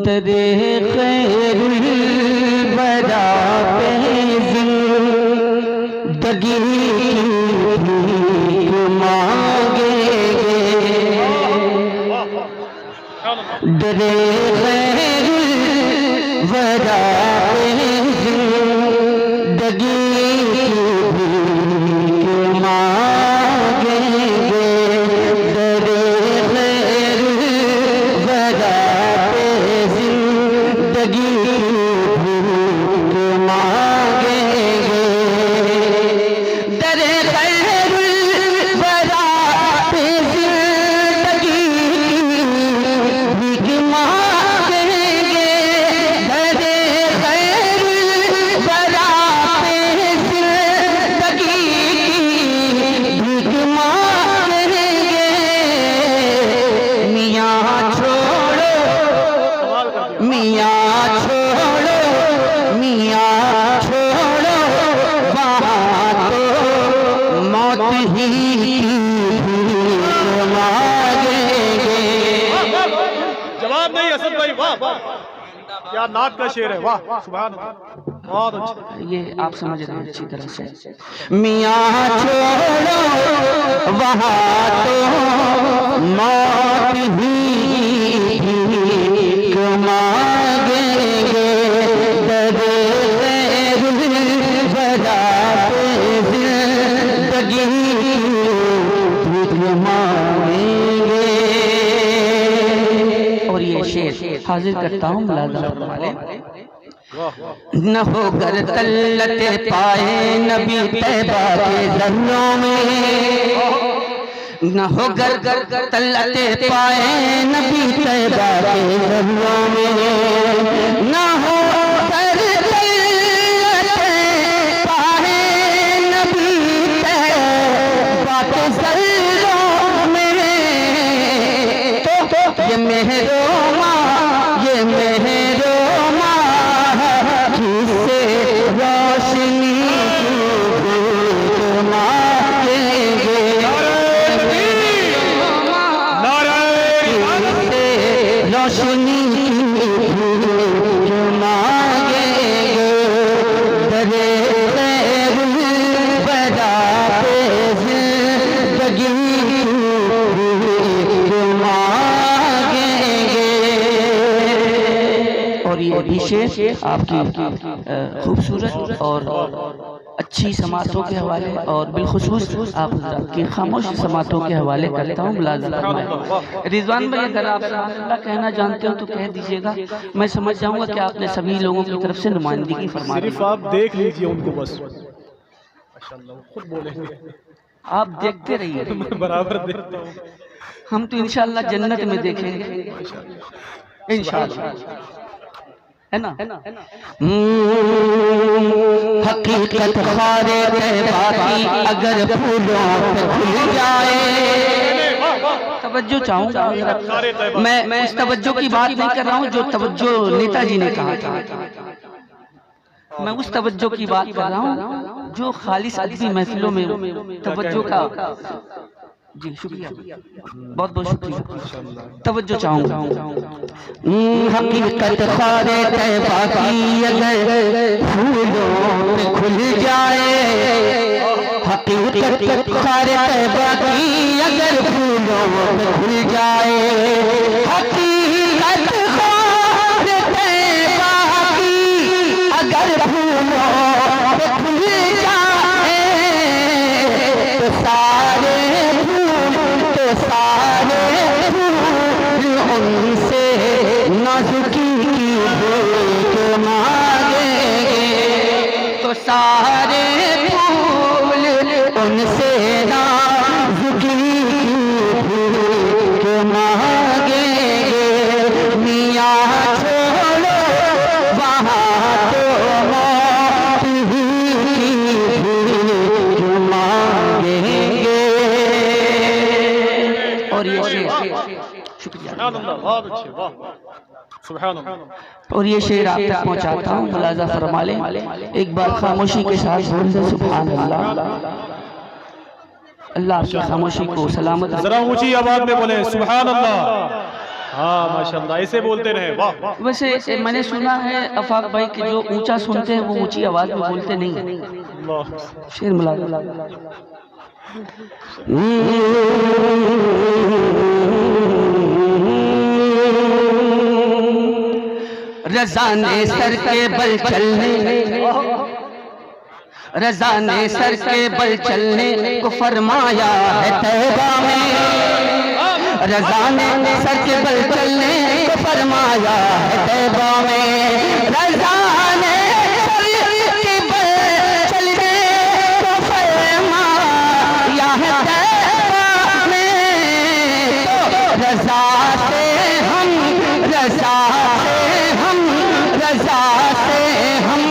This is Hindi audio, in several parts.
दरे खैरुल वरा पे जिंदगी भीख मांगेंगे। दरे खैरुल वरा पे जिंदगी भीख मांगेंगे। दरे खैरुल वरा पे जिंदगी भीख मांगेंगे। दरे खैरुल वरा पे जिंदगी भीख मांगेंगे। दरे खैरुल वरा पे जिंदगी भीख मांगेंगे। मियाँ छोड़ो मियाँ छोड़ो मियाँ छोड़ो वहाँ तो मौत ही मांगेंगे। जवाब नहीं असद भाई, वाह वाह, क्या नात का शेर है, वाह सुभान अल्लाह, बहुत अच्छा। ये आप समझ रहे हैं अच्छी तरह से। मियाँ छोड़ो वहाँ तो मौत ही मांगेंगे। दरे खैरुल वरा पे जिंदगी भीख मांगेंगे। और ये शेर हाजिर करता हूँ मुलाज़ा फरमाने। न हो गर तल्लते पाए नबी तैबा के जन्नों में। न हो गर तल्लते पाए नबी तैबा के जन्नों में। न हो गर तल्लते पाए नबी तैबा के जन्नों में। तो ये मेहरो माँ, ये मेहरो जिससे रोशनी मांगेंगे। रोशनी मांगेंगे। दरे खैरुल वरा पे जिंदगी मांगेंगे। और ये भी शेर आपकी खूबसूरत और अच्छी समातों के हवाले और बिलखुसूस आप की खामोश समातों के हवाले करता हूँ। मुलाज़ा फरमाएं। रिजवान भाई, अगर आप अल्लाह कहना जानते हो तो कह दीजिएगा, मैं समझ जाऊंगा कि आपने सभी लोगों की तरफ से नुमाइंदगी फरमा दी। सिर्फ आप देख लीजिए उनको बस, माशाअल्लाह खुद बोलेंगे। आप देखते रहिए, मैं बराबर देखता हूँ। हम तो इंशाअल्लाह जन्नत में देखेंगे इंशाअल्लाह, है ना। हकीकत खारे बाकी अगर फूलों पे खुल जाए। तवज्जो चाहूंगा, मैं इस तवज्जो की बात नहीं कर रहा हूँ जो तवज्जो नेताजी ने कहा था। मैं उस तवज्जो की बात कर रहा हूँ जो खालिस अदबी महफिलों में तवज्जो का। जी शुक्रिया, बहुत बहुत शुक्रिया, तवज्जो चाहूंगा। हकीकत खारे तैबा की अगर फूलों पे खुल जाए। हकीकत खारे तैबा की अगर फूलों पे खुल जाए। हकीकत खारे तैबा की अगर फूलों पे खुल जाए तो सारे उनसे नाजुकी की भीख मांगेंगे। तो सारे फूल उनसे नाजुकी की भीख मांगेंगे। मियाँ छोड़ो वहाँ तो मौत ही की भीख मांगेंगे। और ये शुक्रिया, बहुत अच्छे, वाह सुभान अल्लाह। और ये शेर आप तक पहुंचाता हूँ। मुलाज़ा फरमा लें, एक बार खामोशी के साथ बोल दे सुभान अल्लाह। अल्लाह की खामोशी को सलामत रखे। जरा ऊंची आवाज में बोले सुभान अल्लाह। हाँ माशाल्लाह, ऐसे बोलते रहे। वाह वाह। वैसे मैंने सुना है अफाक भाई कि जो ऊंचा सुनते हैं वो ऊंची आवाज में बोलते नहीं है। अल्लाह। शेर मिला रज़ा ने सर के बल चलने, रज़ा ने सर के बल चलने को फरमाया है तौबा में, रज़ा ने सर के बल चलने को फरमाया है तौबा में, रज़ा ने सर के बल चलने को फरमाया है तौबा में, तो रज़ा से हम, रज़ा से हम, रज़ा से हम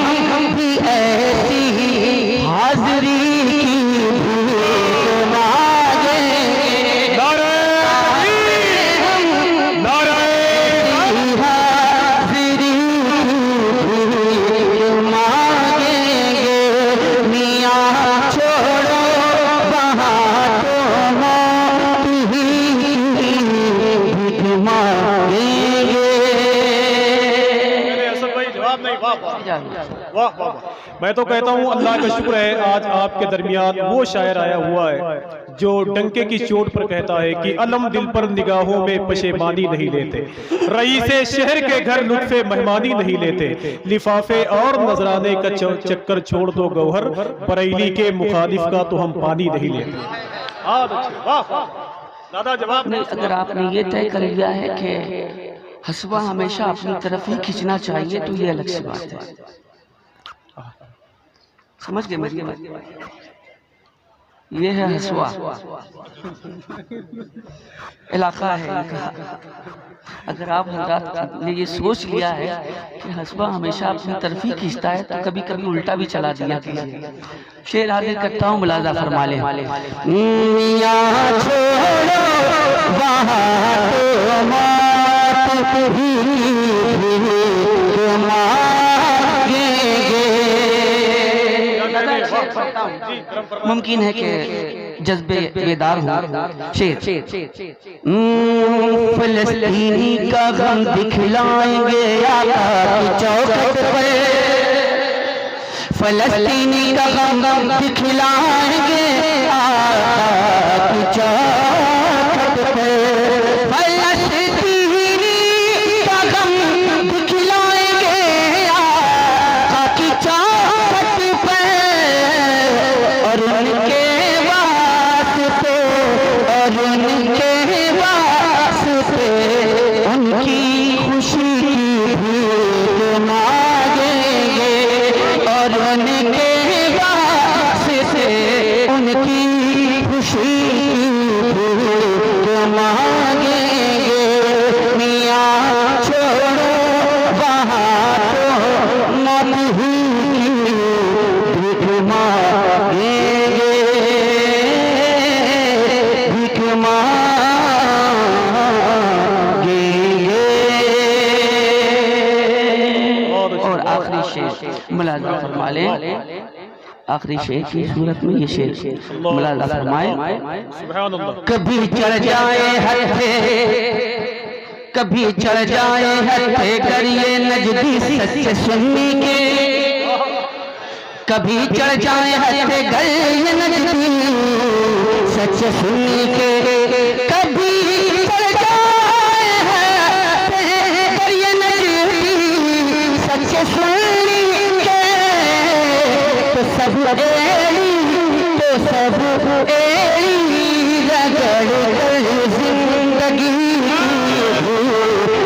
भी ऐसी हाज़री की भीख मांगेंगे, वाह वाह। मैं तो कहता हूँ अल्लाह का शुक्र है आज आपके दरमियान वो शायर आया हुआ है जो डंके की चोट पर कहता है कि अलम दिल पर निगाहों में पशेमानी नहीं लेते, रईसे शहर के घर लुत्फे मेहमानी नहीं लेते, लिफाफे और नजराने का चक्कर छोड़ दो गौहर, बरेली के मुखालिफ का तो हम पानी नहीं लेते। दादा जवाब नहीं, अगर आपने ये तय कर लिया है कि हसवा हमेशा अपनी तरफ ही खींचना चाहिए तो ये अलग सी बात है। समझ गए मेरी बात? ये है हसवा, इलाका है इनका। अगर आप हजरात ने ये सोच लिया है कि हसवा हमेशा अपनी तरफ ही खींचता है तो कभी कभी उल्टा भी चला दिया कीजिए। शेर हाजिर करता हूँ, मुलाजा फरमा ले। मुमकिन है कि जज्बे बेदार हो। शेर फलस्तीनी का गम दिखलाएंगे आका की चौखट पे, फलस्तीनी का गम दिखलाएंगे आका की चौखट पे, फलस्तीनी का गम दिखलाएंगे आका की चौखट पे, और उनके वास्ते, और उनके वास्ते उनकी खुशी की भीख मांगेंगे, और उनके वास्ते उनकी खुशी की भीख मांगेंगे। मियाँ छोड़ो वहाँ तो मत ही भीख मांगेंगे, भीख मांगेंगे। और आखिरी शेर मुलाजा फरमा लें, आखिरी शेर की सूरत में ये शेर मुलाजा फरमाए। कभी चढ़ जाए हथे, कभी चढ़ जाए हथे करिए नजदी सच्चे सुन्नी के, कभी चढ़ जाए हथे गए नजदी सच्चे सुन्नी के, कभी चढ़ जाए हथे करिए नजदी सच्चे सुन्नी के, तो सब एड़ी, तो सब एड़ी रगड़ कर जिंदगी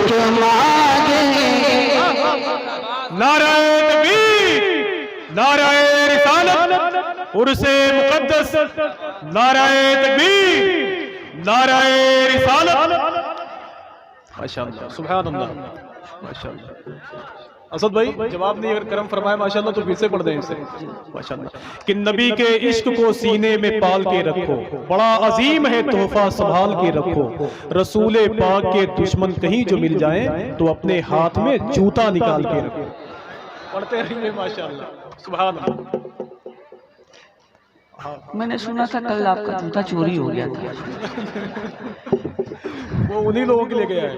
के मांगेंगे। नाराए तकबीर, नाराए रिसालत, उर्से मुकद्दस, नाराए तकबीर, नाराए रिसालत। माशाअल्लाह, सुभान अल्लाह, माशाअल्लाह। असद भाई जवाब नहीं, अगर करम फरमाए माशाअल्लाह तो फिर से पढ़ दें इसे माशाअल्लाह। कि नबी के इश्क को सीने में पाल के रखो, बड़ा अजीम है तोहफा संभाल के रखो, रसूले पाक के दुश्मन कहीं जो मिल जाएं तो अपने हाथ में जूता निकाल के रखो। पढ़ते रहिए माशाअल्लाह, सुभान अल्लाह। मैंने सुना था कल आपका जूता चोरी हो गया था। वो उन्हीं लोगों के लिए गया है।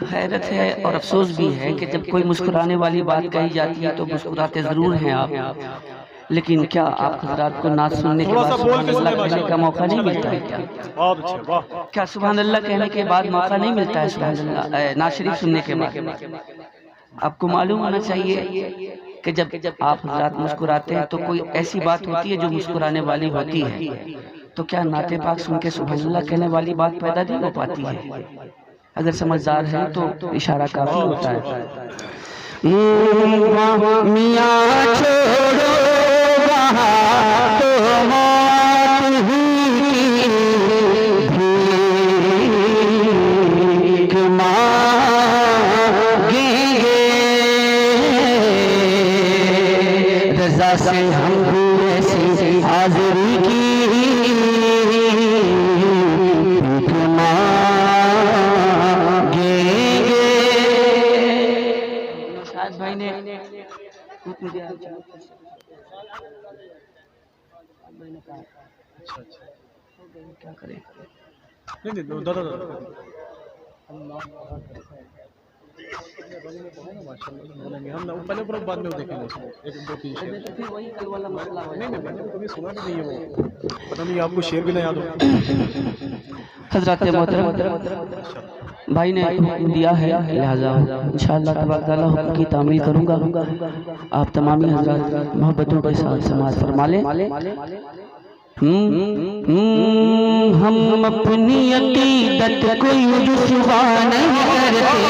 हैरत है और अफसोस भी है कि जब कोई मुस्कुराने वाली बात कही जाती है तो मुस्कुराते जरूर हैं आप, लेकिन क्या आप हजरात को नाच सुनने के बाद सुभान अल्लाह कहने का मौका नहीं मिलता है? बहुत अच्छा, वाह। क्या सुभान अल्लाह कहने के बाद मौका नहीं मिलता है? सुभान अल्लाह नात शरीफ सुनने के बाद आपको मालूम होना चाहिए कि जब आप हजरात मुस्कुराते हैं तो कोई ऐसी बात होती है जो मुस्कुराने वाली होती है, तो क्या नाते पाक सुन के सुभान अल्लाह कहने वाली बात पैदा नहीं हो पाती है? अगर समझदार है तो इशारा काफी होता है। मियां छोड़ो वहाँ तो मौत ही भीख मांगेंगे, रज़ा से हम भी ऐसी हाज़िरी की भीख मांगेंगे। शायद भाई ने क्या करें? नहीं दादा हम ना पहले पूरा बाद में देखेंगे उसको, एक दो तीन शेर। वही कल वाला मसला हो। नहीं मैंने तो कभी सुना भी नहीं है वो, पता नहीं आपको शेर भी ना याद हो। हज़रात मोहतरम भाई ने हुक्म दिया है, लिहाजा इंशाअल्लाह तबारक तआला हुक्म की तामील करूँगा। आप तमामी हज़रात मोहब्बतों के साथ समाअत फरमा लें। हम अपनी अकीदत को रुसवा नहीं करते,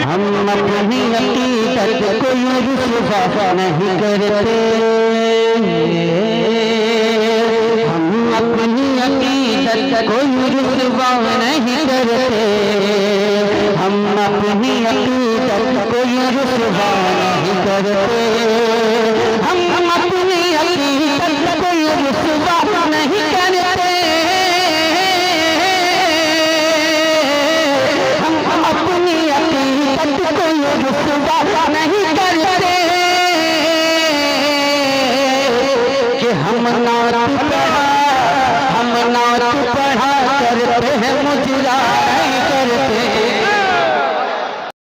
हम अपनी अकीदत को रुसवा नहीं करते, हम अपनी अकीदत को रुसवा नहीं करते, हम अपनी अकीदत को रुसवा नहीं करते, हम अपनी अकीदत को रुसवा नहीं करते, हम अपनी अकीदत को रुसवा नहीं करते, कि हम नात पढ़ा करते हैं मुजरा